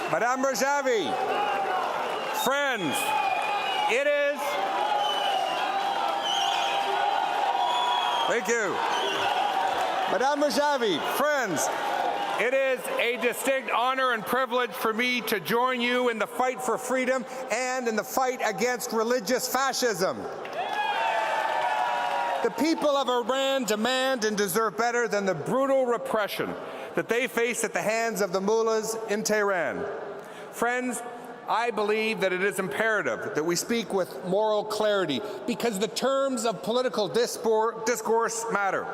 Madame Rajavi, friends, it is. Thank you. Madame Rajavi, friends, it is a distinct honor and privilege for me to join you in the fight for freedom and in the fight against religious fascism. The people of Iran demand and deserve better than the brutal repression that they face at the hands of the mullahs in Tehran. Friends, I believe that it is imperative that we speak with moral clarity because the terms of political discourse matter.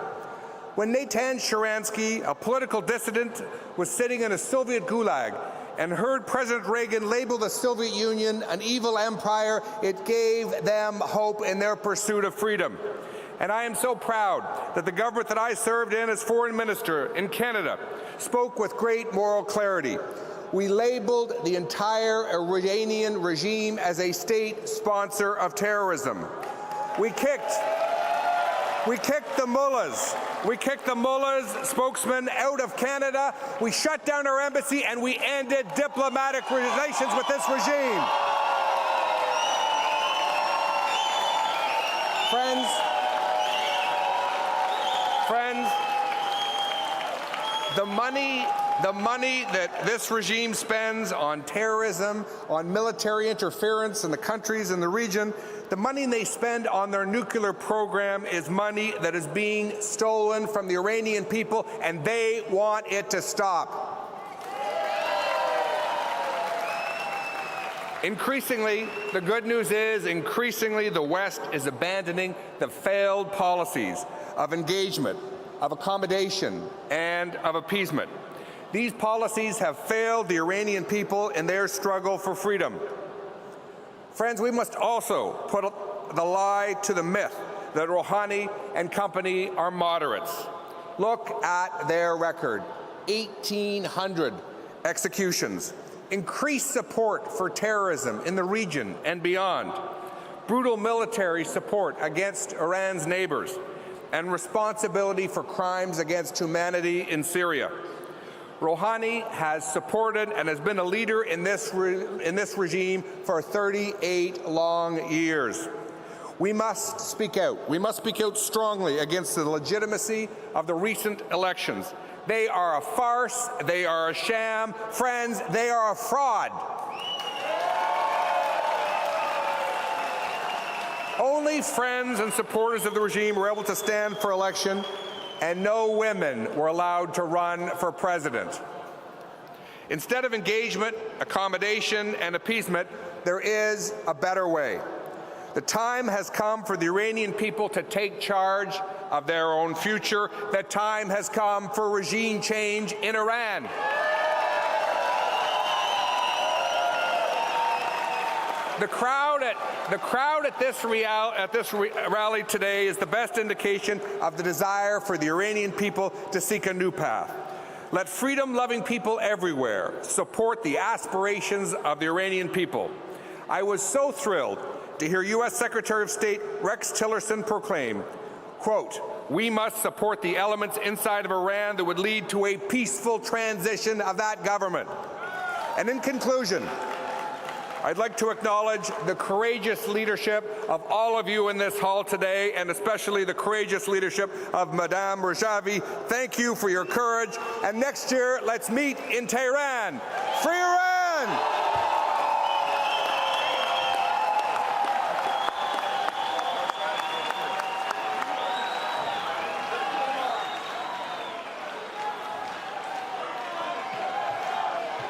When Natan Sharansky, a political dissident, was sitting in a Soviet gulag and heard President Reagan label the Soviet Union an evil empire, it gave them hope in their pursuit of freedom. And I am so proud that the government that I served in as foreign minister in Canada spoke with great moral clarity. We labeled the entire Iranian regime as a state sponsor of terrorism. We kicked the mullahs. We kicked the mullahs spokesman out of Canada. We shut down our embassy and we ended diplomatic relations with this regime. Friends, the money that this regime spends on terrorism, on military interference in the countries in the region, the money they spend on their nuclear program is money that is being stolen from the Iranian people, and they want it to stop. Increasingly, the good news is, the West is abandoning the failed policies of engagement, of accommodation, and of appeasement. These policies have failed the Iranian people in their struggle for freedom. Friends, we must also put the lie to the myth that Rouhani and company are moderates. Look at their record: 1,800 executions, increased support for terrorism in the region and beyond, brutal military support against Iran's neighbors, and responsibility for crimes against humanity in Syria. Rouhani has supported and has been a leader in this regime for 38 long years. We must speak out. We must speak out strongly against the legitimacy of the recent elections. They are a farce. They are a sham. Friends, they are a fraud. Only friends and supporters of the regime were able to stand for election, and no women were allowed to run for president. Instead of engagement, accommodation, and appeasement, there is a better way. The time has come for the Iranian people to take charge of their own future. The time has come for regime change in Iran. The crowd at this rally today is the best indication of the desire for the Iranian people to seek a new path. Let freedom-loving people everywhere support the aspirations of the Iranian people. I was so thrilled to hear U.S. Secretary of State Rex Tillerson proclaim, quote, "We must support the elements inside of Iran that would lead to a peaceful transition of that government." And in conclusion, I'd like to acknowledge the courageous leadership of all of you in this hall today, and especially the courageous leadership of Madame Rajavi. Thank you for your courage. And next year, let's meet in Tehran. Free Iran!